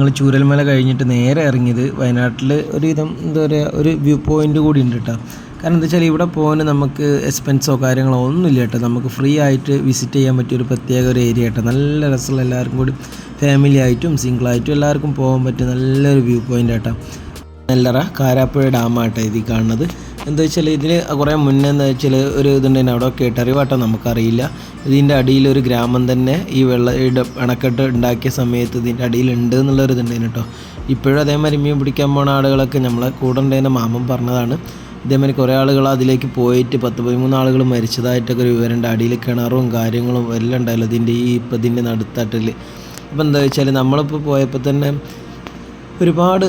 ഞങ്ങൾ ചൂരൽമല കഴിഞ്ഞിട്ട് നേരെ ഇറങ്ങിയത് വയനാട്ടിൽ ഒരുവിധം എന്താ പറയുക ഒരു വ്യൂ പോയിൻ്റ് കൂടി ഉണ്ട് കേട്ടോ. കാരണം എന്താ വെച്ചാൽ ഇവിടെ പോകാൻ നമുക്ക് എക്സ്പെൻസോ കാര്യങ്ങളോ ഒന്നുമില്ല കേട്ടോ. നമുക്ക് ഫ്രീ ആയിട്ട് വിസിറ്റ് ചെയ്യാൻ പറ്റിയ ഒരു പ്രത്യേക ഒരു ഏരിയ കേട്ടോ. നല്ല രസമുള്ള എല്ലാവർക്കും കൂടി ഫാമിലി ആയിട്ടും സിംഗിളായിട്ടും എല്ലാവർക്കും പോകാൻ പറ്റിയ നല്ലൊരു വ്യൂ പോയിൻ്റ് കേട്ടോ. നെല്ലറ കാരാപ്പുഴ ഡാമാട്ടോ ഇത് കാണുന്നത്. എന്താ വെച്ചാൽ ഇതിന് കുറേ മുന്നേ എന്താ വെച്ചാൽ ഒരു ഇതുണ്ടായിരുന്നു അവിടെ കേട്ടറിവാട്ടോ നമുക്കറിയില്ല. ഇതിൻ്റെ അടിയിലൊരു ഗ്രാമം തന്നെ ഈ അണക്കെട്ട് ഉണ്ടാക്കിയ സമയത്ത് ഇതിൻ്റെ അടിയിലുണ്ട് എന്നുള്ളൊരു ഇതുണ്ടായിരുന്നു കേട്ടോ. ഇപ്പോഴും അതേമാതിരി മീൻ പിടിക്കാൻ പോകുന്ന ആളുകളൊക്കെ നമ്മളെ കൂടെ ഉണ്ടായിരുന്ന മാമൻ പറഞ്ഞതാണ്. ഇതേമാതിരി കുറേ ആളുകൾ അതിലേക്ക് പോയിട്ട് 10-13 ആളുകൾ മരിച്ചതായിട്ടൊക്കെ ഒരു വിവരമുണ്ട്. അടിയിൽ കിണറും കാര്യങ്ങളും എല്ലാം ഉണ്ടായല്ലോ ഇതിൻ്റെ നടുത്തട്ടിൽ. അപ്പോൾ എന്താ വെച്ചാൽ നമ്മളിപ്പോൾ പോയപ്പോൾ തന്നെ ഒരുപാട്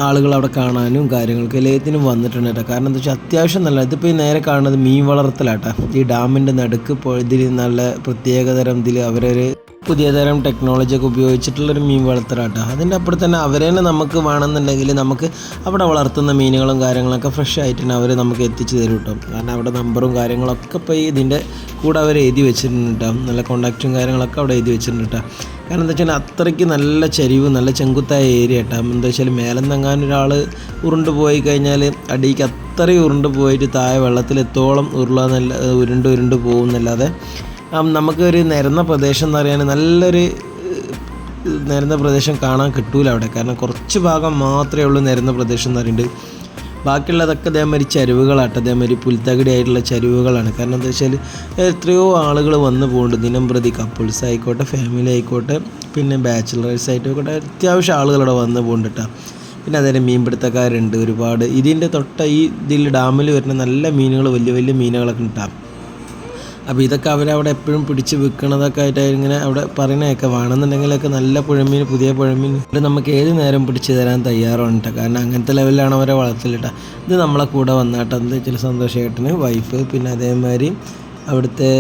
ആളുകൾ അവിടെ കാണാനും കാര്യങ്ങൾക്ക് എല്ലാത്തിനും വന്നിട്ടുണ്ട് കേട്ടോ. കാരണം എന്താ വെച്ചാൽ അത്യാവശ്യം നല്ല ഇതിപ്പോൾ ഈ നേരെ കാണുന്നത് മീൻ വളർത്തലാട്ടോ. ഈ ഡാമിൻ്റെ നടുക്ക് ഇതിൽ നല്ല പ്രത്യേകതരം ഇതിൽ അവരൊരു പുതിയ തരം ടെക്നോളജിയൊക്കെ ഉപയോഗിച്ചിട്ടുള്ളൊരു മീൻ വളർത്തലാട്ടോ. അതിൻ്റെ അപ്പുറത്ത് തന്നെ അവരെ നമുക്ക് വേണമെന്നുണ്ടെങ്കിൽ നമുക്ക് അവിടെ വളർത്തുന്ന മീനുകളും കാര്യങ്ങളൊക്കെ ഫ്രഷ് ആയിട്ട് തന്നെ അവർ നമുക്ക് എത്തിച്ച് തരും കേട്ടോ. കാരണം അവിടെ നമ്പറും കാര്യങ്ങളൊക്കെ ഇപ്പോൾ ഇതിൻ്റെ കൂടെ അവർ എഴുതി വെച്ചിട്ടുണ്ട് കേട്ടോ. നല്ല കോണ്ടാക്റ്റും കാര്യങ്ങളൊക്കെ അവിടെ എഴുതി വെച്ചിട്ടുണ്ട് കേട്ടോ. കാരണം എന്താ വെച്ചാൽ അത്രയ്ക്ക് നല്ല ചരിവ് നല്ല ചെങ്കുത്തായ ഏരിയ കേട്ടോ. എന്താ വെച്ചാൽ മേലെന്നെങ്ങാനും ഒരാൾ ഉരുണ്ട് പോയി കഴിഞ്ഞാൽ അടിയിലേക്ക് അത്രയും ഉരുണ്ട് പോയിട്ട് താഴെ വെള്ളത്തിലെത്തോളം ഉരുണ്ട് പോകുന്നല്ലാതെ നമുക്കൊരു നിരന്ന പ്രദേശം എന്ന് പറയാൻ നല്ലൊരു നിരന്ന പ്രദേശം കാണാൻ കിട്ടൂല അവിടെ. കാരണം കുറച്ച് ഭാഗം മാത്രമേ ഉള്ളൂ നിരന്ന പ്രദേശം എന്ന് പറയുന്നത്. ബാക്കിയുള്ളതൊക്കെ അതേമാതിരി ചരിവുകളാട്ടെ, അതേമാതിരി പുൽത്തകിടി ആയിട്ടുള്ള ചരിവുകളാണ്. കാരണം എന്താ വെച്ചാൽ എത്രയോ ആളുകൾ വന്ന് പോകുന്നുണ്ട് ദിനം പ്രതി. കപ്പിൾസ് ആയിക്കോട്ടെ, ഫാമിലി ആയിക്കോട്ടെ, പിന്നെ ബാച്ചിലേഴ്സ് ആയിക്കോട്ടെ, അത്യാവശ്യം ആളുകളവിടെ വന്ന് പോകുന്നുണ്ട് കേട്ടോ. പിന്നെ അതേ മീൻപിടുത്തക്കാരുണ്ട് ഒരുപാട്. ഇതിൻ്റെ ഈ ഇതിൽ ഡാമിൽ വരുന്ന നല്ല മീനുകൾ, വലിയ വലിയ മീനുകളൊക്കെ ഉണ്ടാകും. അപ്പോൾ ഇതൊക്കെ അവരവിടെ എപ്പോഴും പിടിച്ച് വിൽക്കണതൊക്കെ ആയിട്ട് ഇങ്ങനെ അവിടെ പറയുന്നതൊക്കെ വേണമെന്നുണ്ടെങ്കിലൊക്കെ നല്ല പുഴമീൻ, പുതിയ പുഴമീൻ ഇവിടെ നമുക്ക് ഏത് നേരം പിടിച്ച് തരാൻ തയ്യാറുണ്ട്. കാരണം അങ്ങനത്തെ ലെവലിലാണ് അവരെ വളർത്തലിട്ട. ഇത് നമ്മളെ കൂടെ വന്നാട്ടോ. എന്താ വെച്ചാൽ സന്തോഷേട്ടന് വൈഫ്, പിന്നെ അതേമാതിരി അവിടുത്തെ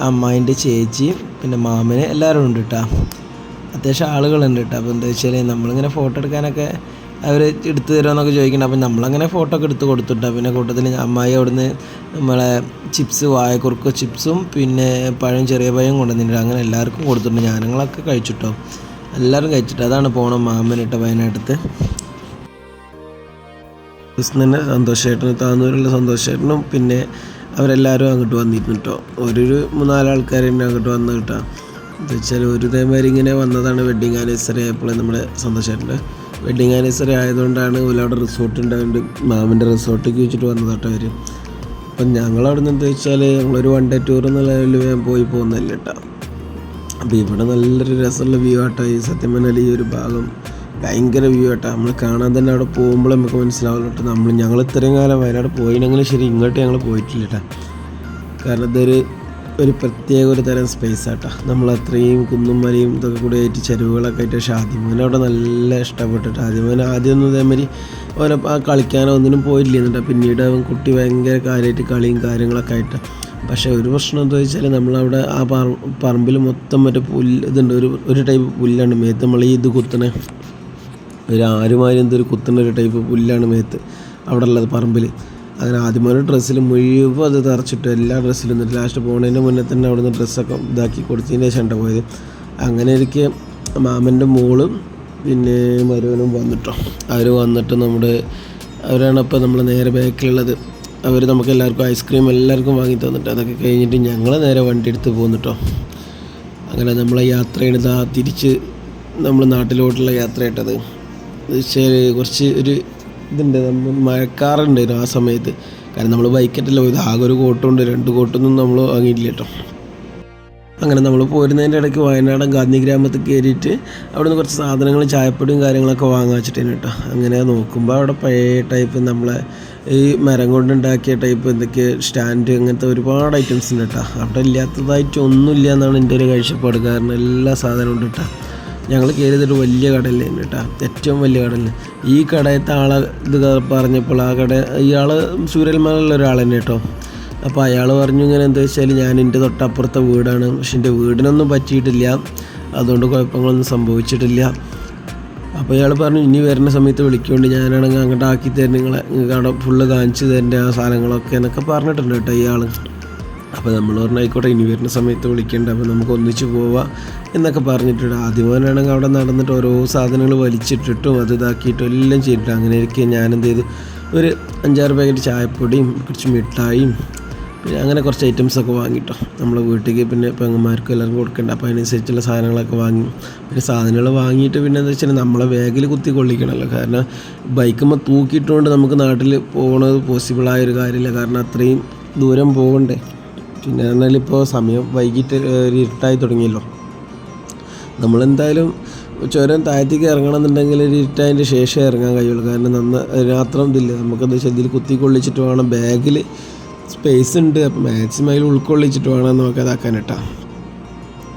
അമ്മായിൻ്റെ ചേച്ചി, പിന്നെ മാമന് എല്ലാവരും ഉണ്ട് കേട്ടോ. അത്യാവശ്യം ആളുകളുണ്ട് കേട്ടോ. അപ്പോൾ എന്താ വെച്ചാൽ നമ്മളിങ്ങനെ ഫോട്ടോ എടുക്കാനൊക്കെ അവർ എടുത്തു തരുമെന്നൊക്കെ ചോദിക്കുന്നുണ്ട്. അപ്പം നമ്മളങ്ങനെ ഫോട്ടോ ഒക്കെ എടുത്ത് കൊടുത്തിട്ടാണ്. പിന്നെ കൂട്ടത്തിൽ അമ്മായി അവിടുന്ന് നമ്മളെ ചിപ്സ്, വാഴക്കുറുക്ക് ചിപ്സും പിന്നെ പഴം, ചെറിയ പഴം കൊണ്ടുവന്നിട്ടുണ്ട്. അങ്ങനെ എല്ലാവർക്കും കൊടുത്തിട്ടുണ്ട്. ഞങ്ങളൊക്കെ കഴിച്ചിട്ടോ, എല്ലാവരും കഴിച്ചിട്ട്. അതാണ് പോകണം മാമനിട്ട് വയനാട്ടിലത്തെ കൃഷ്ണന് സന്തോഷേട്ടനും താന്നൂരുള്ള സന്തോഷേട്ടനും പിന്നെ അവരെല്ലാവരും അങ്ങോട്ട് വന്നിരുന്നു കേട്ടോ. ഒരു 3-4 ആൾക്കാർ തന്നെ അങ്ങോട്ട് വന്ന് കേട്ടോ. എന്താ വെച്ചാൽ ഒരു ഇതേമാതിരി ഇങ്ങനെ വന്നതാണ് വെഡ്ഡിങ് ആനിവേഴ്സറി ആയപ്പോൾ നമ്മുടെ സന്തോഷേട്ടൻ്റെ വെഡ്ഡിങ് ആനിവേഴ്സറി ആയതുകൊണ്ടാണ് അവിടെ റിസോർട്ട് ഉണ്ടായതുകൊണ്ട് മാമൻ്റെ റിസോർട്ടിലേക്ക് വെച്ചിട്ട് വന്നതാട്ടോ അവർ. അപ്പം ഞങ്ങളവിടെ നിന്ന് എന്താ വെച്ചാൽ ഞങ്ങളൊരു 1 ഡേ ടൂർ എന്നുള്ള ലെവലിൽ പോയി പോകുന്നില്ല കേട്ടോ. അപ്പോൾ ഇവിടെ നല്ലൊരു രസമുള്ള വ്യൂ ആട്ടോ. ഈ സത്യം പറഞ്ഞാൽ ഈ ഒരു ഭാഗം ഭയങ്കര വ്യൂ ആട്ടോ. നമ്മൾ കാണാൻ തന്നെ അവിടെ പോകുമ്പോൾ നമുക്ക് മനസ്സിലാവില്ല കേട്ടോ. ഞങ്ങൾ ഇത്രയും കാലം വയനാട് പോയിനെങ്കിലും ശരി ഇങ്ങോട്ട് ഞങ്ങൾ പോയിട്ടില്ല കേട്ടോ. കാരണം ഒരു പ്രത്യേക ഒരു തരം സ്പേസ് ആട്ടോ. നമ്മൾ അത്രയും കുന്നും മലയും ഇതൊക്കെ കൂടി ആയിട്ട് ചരിവുകളൊക്കെ ആയിട്ട്. പക്ഷേ ആദ്യമോനവിടെ നല്ല ഇഷ്ടപ്പെട്ടിട്ട് ആദ്യമൊന്നും ഇതേമാതിരി ഓരോ കളിക്കാനോ ഒന്നിനും പോയില്ല എന്നിട്ട്. പിന്നീട് അവൻ കുട്ടി ഭയങ്കര കാര്യമായിട്ട് കളിയും കാര്യങ്ങളൊക്കെ ആയിട്ട്. പക്ഷേ ഒരു പ്രശ്നം എന്താ വെച്ചാൽ നമ്മളവിടെ ആ പറമ്പിൽ മൊത്തം മറ്റേ ഇതുണ്ട്, ഒരു ടൈപ്പ് പുല്ലാണ് മേത്ത്. നമ്മൾ ഇത് കുത്തണ ഒരു ആരുമാരും എന്തൊരു കുത്തുന്ന ഒരു ടൈപ്പ് പുല്ലാണ് മേത്ത് അവിടെ ഉള്ളത് പറമ്പിൽ. അങ്ങനെ ആദ്യമൊരു ഡ്രസ്സിൽ മുഴുവൻ അത് തറച്ചിട്ട് എല്ലാ ഡ്രസ്സിലും എന്നിട്ട് ലാസ്റ്റ് പോകുന്നതിൻ്റെ മുന്നേ തന്നെ അവിടെ നിന്ന് ഡ്രസ്സൊക്കെ ഇതാക്കി കൊടുത്തതിൻ്റെ ശേഷം പോയത്. അങ്ങനെ എനിക്ക് മാമൻ്റെ മോളും പിന്നെ മരുവനും വന്നിട്ടോ. അവർ വന്നിട്ട് അവരാണ് ഇപ്പോൾ നമ്മൾ നേരെ ബാക്കിലുള്ളത്. അവർ നമുക്ക് എല്ലാവർക്കും ഐസ്ക്രീം എല്ലാവർക്കും വാങ്ങി തന്നിട്ട് അതൊക്കെ കഴിഞ്ഞിട്ട് ഞങ്ങൾ നേരെ വണ്ടി എടുത്ത് പോന്നിട്ടോ. അങ്ങനെ നമ്മളെ യാത്രയുടെ തിരിച്ച് നമ്മൾ നാട്ടിലോട്ടുള്ള യാത്രയായിട്ടത് കുറച്ച് ഒരു ഇതുണ്ട്. നമ്മൾ മഴക്കാറുണ്ടായിരുന്നു ആ സമയത്ത്. കാരണം നമ്മൾ ബൈക്കായിട്ടല്ല പോയത്. ആകെ ഒരു കോട്ടുണ്ട്, 2 കോട്ടൊന്നും നമ്മൾ വാങ്ങിയിട്ടില്ല കേട്ടോ. അങ്ങനെ നമ്മൾ പോരുന്നതിൻ്റെ ഇടയ്ക്ക് വയനാട് ഗാന്ധി ഗ്രാമത്തിൽ കയറിയിട്ട് അവിടെ നിന്ന് കുറച്ച് സാധനങ്ങൾ, ചായപ്പൊടിയും കാര്യങ്ങളൊക്കെ വാങ്ങാൻ വെച്ചിട്ടേന് കേട്ടോ. അങ്ങനെ നോക്കുമ്പോൾ അവിടെ പഴയ ടൈപ്പ് നമ്മളെ ഈ മരം കൊണ്ടുണ്ടാക്കിയ ടൈപ്പ് എന്തൊക്കെ സ്റ്റാൻഡ് അങ്ങനത്തെ ഒരുപാട് ഐറ്റംസ് ഉണ്ട് കേട്ടോ. അവിടെ ഇല്ലാത്തതായിട്ട് ഒന്നുമില്ല എന്നാണ് എൻ്റെ ഒരു കാഴ്ചപ്പാട്. കാരണം എല്ലാ സാധനവും ഉണ്ട് കേട്ടോ. ഞങ്ങൾ കയറിയതൊരു വലിയ കടയിലാണ് കേട്ടോ, ഏറ്റവും വലിയ കടലിൽ. ഈ കടയത്തെ ആളെ ഇത് പറഞ്ഞപ്പോൾ ആ ഇയാൾ ചൂരൽമലയിലുള്ള ഒരാൾ തന്നെ കേട്ടോ. അപ്പോൾ അയാൾ പറഞ്ഞു ഇങ്ങനെ എന്താ വെച്ചാൽ ഞാൻ എൻ്റെ തൊട്ടപ്പുറത്തെ വീടാണ്, പക്ഷെ എൻ്റെ വീടിനൊന്നും പറ്റിയിട്ടില്ല, അതുകൊണ്ട് കുഴപ്പങ്ങളൊന്നും സംഭവിച്ചിട്ടില്ല. അപ്പോൾ അയാൾ പറഞ്ഞു ഇനി വരുന്ന സമയത്ത് വിളിക്കൊണ്ട് ഞാനാണെങ്കിൽ അങ്ങോട്ട് ആക്കി തരുന്ന നിങ്ങൾക്ക് അവിടെ ഫുള്ള് കാണിച്ച് തരേണ്ട ആ സാധനങ്ങളൊക്കെ എന്നൊക്കെ പറഞ്ഞിട്ടുണ്ട് കേട്ടോ ഇയാൾ. അപ്പോൾ നമ്മൾ പറഞ്ഞായിക്കോട്ടെ ഇനി വരുന്ന സമയത്ത് വിളിക്കേണ്ട, അപ്പോൾ നമുക്ക് ഒന്നിച്ച് പോവാം എന്നൊക്കെ പറഞ്ഞിട്ടുണ്ട്. ആദ്യമാനാണെങ്കിൽ അവിടെ നടന്നിട്ട് ഓരോ സാധനങ്ങൾ വലിച്ചിട്ടിട്ടും അത് ഇതാക്കിയിട്ടും എല്ലാം ചെയ്തിട്ട് അങ്ങനെ ഇരിക്കുക. ഞാനെന്ത് ചെയ്തു, ഒരു 5-6 പാക്കറ്റ് ചായപ്പൊടിയും കുറച്ച് മിഠായിയും പിന്നെ അങ്ങനെ കുറച്ച് ഐറ്റംസൊക്കെ വാങ്ങിട്ടോ. നമ്മളെ വീട്ടിലേക്ക് പിന്നെ പെങ്ങന്മാർക്കും എല്ലാവർക്കും കൊടുക്കണ്ട, അപ്പോൾ അതിനനുസരിച്ചുള്ള സാധനങ്ങളൊക്കെ വാങ്ങി. പിന്നെ സാധനങ്ങൾ വാങ്ങിയിട്ട് പിന്നെ എന്താ വെച്ചാൽ നമ്മളെ ബാഗിൽ കുത്തി കൊള്ളിക്കണമല്ലോ. കാരണം ബൈക്കുമ്പോൾ തൂക്കിയിട്ടുകൊണ്ട് നമുക്ക് നാട്ടിൽ പോകുന്നത് പോസിബിളായൊരു കാര്യമില്ല, കാരണം അത്രയും ദൂരം പോകണ്ടേ. പിന്നെ പറഞ്ഞാൽ ഇപ്പോൾ സമയം വൈകിട്ട് ഇരുട്ടായി തുടങ്ങിയല്ലോ. നമ്മളെന്തായാലും ചുരം താഴത്തേക്ക് ഇറങ്ങണമെന്നുണ്ടെങ്കിൽ ഒരു ഇരുട്ടായതിൻ്റെ ശേഷം ഇറങ്ങാൻ കഴിയുള്ളൂ. കാരണം രാത്രം ഇതില്ല, നമുക്കെന്താ വെച്ചാൽ ഇതിൽ കുത്തി കൊള്ളിച്ചിട്ട് വേണം, ബാഗിൽ സ്പേസ് ഉണ്ട്, അപ്പോൾ മാക്സിമം അതിൽ ഉൾക്കൊള്ളിച്ചിട്ട് വേണം നമുക്ക് അതാക്കാൻ കേട്ടോ.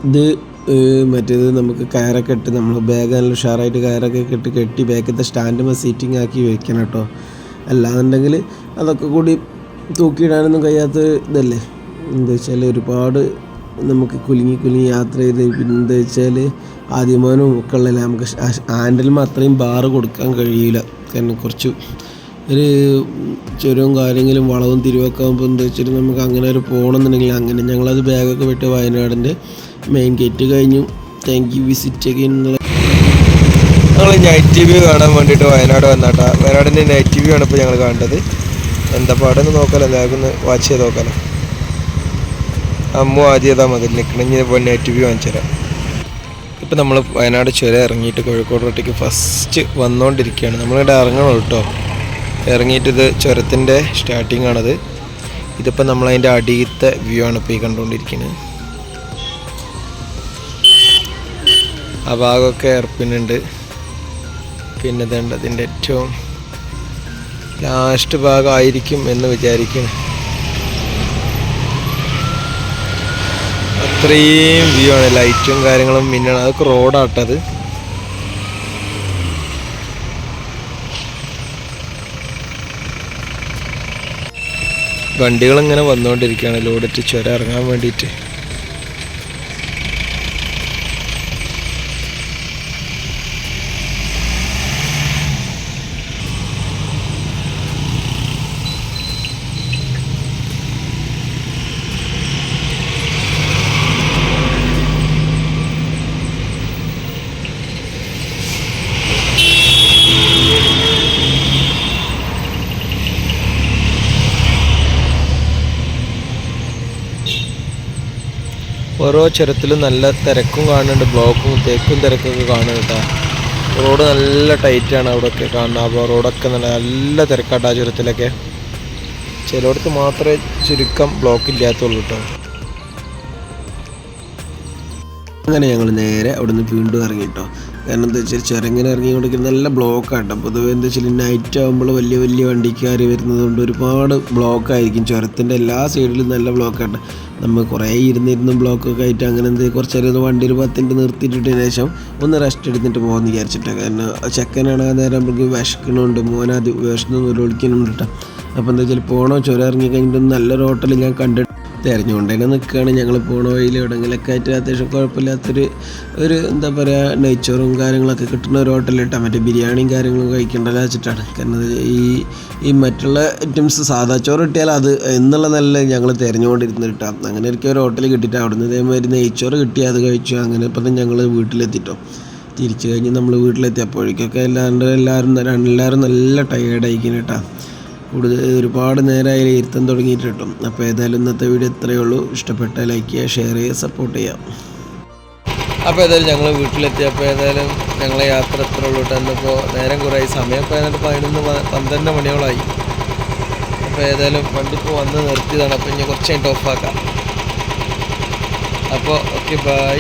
ഇത് മറ്റേത് നമുക്ക് കയറൊക്കെ ഇട്ട് നമ്മൾ ബാഗ് നല്ല ഉഷാറായിട്ട് കയറൊക്കെ ഇട്ട് കെട്ടി ബാഗത്തെ സ്റ്റാൻഡുമ്പോൾ സീറ്റിംഗ് ആക്കി വെക്കണം കേട്ടോ. അല്ലാന്നുണ്ടെങ്കിൽ അതൊക്കെ കൂടി തൂക്കിയിടാനൊന്നും കഴിയാത്ത ഇതല്ലേ. എന്താ വെച്ചാൽ ഒരുപാട് നമുക്ക് കുലുങ്ങി യാത്ര ചെയ്ത് പിന്നെ എന്താ വെച്ചാൽ ആദ്യമാനും ഒക്കെ ഉള്ളതല്ല, നമുക്ക് ഹാൻഡിലും അത്രയും ബാറ് കൊടുക്കാൻ കഴിയില്ല. കാരണം കുറച്ച് ഒരു ചുരവും കാര്യങ്ങളും വളവും തിരിവൊക്കെ ആകുമ്പോൾ എന്താ വെച്ചാൽ നമുക്ക് അങ്ങനെ ഒരു പോകണമെന്നുണ്ടെങ്കിൽ അങ്ങനെ ഞങ്ങളത് ബാഗൊക്കെ വിട്ട് വയനാടിൻ്റെ മെയിൻ ഗേറ്റ് കഴിഞ്ഞു. Thank you, visit again. ഞങ്ങൾ നൈറ്റ് വ്യൂ കാണാൻ വേണ്ടിയിട്ട് വയനാട് വന്നാട്ടാ. വയനാടിൻ്റെ നൈറ്റ് വ്യൂ ആണ് ഇപ്പോൾ ഞങ്ങൾ കണ്ടത്. എന്താ പാടെന്ന് നോക്കാമല്ലോ, എല്ലാവർക്കും ഒന്ന് വാച്ച് ചെയ്ത് നോക്കാമല്ലോ. അമ്മു ആദ്യം ചെയ്താൽ മതി നിൽക്കണമെങ്കിൽ നൈറ്റ് വ്യൂ കാണിച്ചു തരാം. ഇപ്പം നമ്മൾ വയനാട് ചുരം ഇറങ്ങിയിട്ട് കോഴിക്കോട് റോട്ടിലേക്ക് ഫസ്റ്റ് വന്നുകൊണ്ടിരിക്കുകയാണ്. നമ്മളിവിടെ ഇറങ്ങണം കേട്ടോ. ഇറങ്ങിയിട്ട് ഇത് ചുരത്തിൻ്റെ സ്റ്റാർട്ടിങ് ആണത്. ഇതിപ്പോൾ നമ്മളതിൻ്റെ അടിയത്തെ വ്യൂ ആണ് ഇപ്പോൾ ഈ കണ്ടുകൊണ്ടിരിക്കുന്നത്. ആ ഭാഗമൊക്കെ എയർപിന്നുണ്ട്. പിന്നെ ഇതുണ്ട് അതിൻ്റെ ഏറ്റവും ലാസ്റ്റ് ഭാഗമായിരിക്കും എന്ന് വിചാരിക്കുന്നു. അത്രയും വ്യൂ ആണ്, ലൈറ്റും കാര്യങ്ങളും മിന്നണം. അതൊക്കെ റോഡാട്ടത്. വണ്ടികളിങ്ങനെ വന്നുകൊണ്ടിരിക്കുകയാണ് ലോഡിട്ട് ചുരം ഇറങ്ങാൻ വേണ്ടിയിട്ട്. ഓരോ ചുരത്തിലും നല്ല തിരക്കും കാണുന്നുണ്ട്, ബ്ലോക്കും തിരക്കും തിരക്കൊക്കെ കാണുന്നുണ്ട്. റോഡ് നല്ല ടൈറ്റാണ് അവിടെയൊക്കെ കാണുന്നത്. അപ്പോൾ റോഡൊക്കെ നല്ല തിരക്കാട്ടോ ആ ചുരത്തിലൊക്കെ. ചിലയിടത്ത് മാത്രമേ ചുരുക്കം ബ്ലോക്ക് ഇല്ലാത്തുള്ളൂ കേട്ടോ. അങ്ങനെ ഞങ്ങൾ നേരെ അവിടെ നിന്ന് വീണ്ടും ഇറങ്ങിട്ടോ. കാരണം എന്താ വെച്ചാൽ ചുരങ്ങനെ ഇറങ്ങിക്കൊണ്ടിരിക്കുന്നത് നല്ല ബ്ലോക്കാട്ടോ. പൊതുവെ എന്താ വെച്ചാൽ നൈറ്റ് ആകുമ്പോൾ വലിയ വലിയ വണ്ടിക്കാർ വരുന്നത് കൊണ്ട് ഒരുപാട് ബ്ലോക്കായിരിക്കും. ചുരത്തിൻ്റെ എല്ലാ സൈഡിലും നല്ല ബ്ലോക്കാട്ടോ. നമ്മൾ കുറേ ഇരുന്നിരുന്നും ബ്ലോക്കൊക്കെ ആയിട്ട് അങ്ങനെ എന്ത് കുറച്ച് നേരം വണ്ടി ഒരു 10 മിനിറ്റ് നിർത്തിയിട്ടതിന് ശേഷം ഒന്ന് റെസ്റ്റ് എടുത്തിട്ട് പോകുമെന്ന് വിചാരിച്ചിട്ടാണ്. കാരണം ചെക്കനാണ് ആ നേരം നമുക്ക് വിശക്കണമുണ്ട്, മോനാദ്യ വിശന്ന് വിളിക്കുന്നുണ്ട് കേട്ടോ. അപ്പോൾ എന്താ വെച്ചാൽ പോകണോ ചുരം ഇറങ്ങി കഴിഞ്ഞിട്ട് നല്ലൊരു ഹോട്ടൽ ഞാൻ കണ്ടിട്ട് തിരഞ്ഞുകൊണ്ട് തന്നെ നിൽക്കുകയാണ്. ഞങ്ങൾ പോണ വഴിയിൽ എവിടെയെങ്കിലൊക്കെ ആയിട്ട് അത്യാവശ്യം കുഴപ്പമില്ലാത്തൊരു എന്താ പറയുക നെയ്ച്ചോറും കാര്യങ്ങളൊക്കെ കിട്ടുന്ന ഒരു ഹോട്ടലിൽ ഇട്ടാൽ മറ്റേ ബിരിയാണിയും കാര്യങ്ങളും കഴിക്കേണ്ടല്ലോ വെച്ചിട്ടാണ്. കാരണം ഈ മറ്റുള്ള ഐറ്റംസ് സാധാ ചോറ് കിട്ടിയാൽ അത് എന്നുള്ള നല്ല ഞങ്ങൾ തിരഞ്ഞുകൊണ്ടിരുന്ന് കിട്ടാം. അങ്ങനെ ഒരിക്കൽ ഒരു ഹോട്ടലിൽ കിട്ടിയിട്ട് അവിടുന്ന് ഇതേമാതിരി നെയ്ച്ചോറ് കിട്ടി അത് കഴിച്ചു. അങ്ങനെ ഇപ്പം ഞങ്ങൾ വീട്ടിലെത്തിട്ടോ. തിരിച്ചു കഴിഞ്ഞ് നമ്മൾ വീട്ടിലെത്തിയപ്പോഴേക്കൊക്കെ എല്ലാവരും നല്ല ടയേർഡായിരിക്കും കേട്ടോ. ഒരുപാട് നേരമായി ഇരുത്തം തുടങ്ങിയിട്ട് കിട്ടും. അപ്പോൾ ഏതായാലും ഇന്നത്തെ വീഡിയോ ഇത്രയേ ഉള്ളൂ. ഇഷ്ടപ്പെട്ട ലൈക്ക് ചെയ്യുക, ഷെയർ ചെയ്യുക, സപ്പോർട്ട് ചെയ്യാം. അപ്പോൾ ഏതായാലും ഞങ്ങൾ വീട്ടിലെത്തിയപ്പോൾ ഏതായാലും ഞങ്ങളെ യാത്ര എത്ര ഉള്ളൂ കേട്ടോ. എന്നിപ്പോൾ നേരം കുറേ സമയം ഇപ്പോൾ ഏതാണ്ട് 11-12 മണിയോളായി. അപ്പോൾ ഏതായാലും വണ്ടി ഇപ്പോൾ വന്ന് നിർത്തിയതാണ്. അപ്പോൾ ഇനി കുറച്ച് കഴിഞ്ഞിട്ട് ഓഫാക്കാം. അപ്പോൾ ഓക്കെ, ബൈ.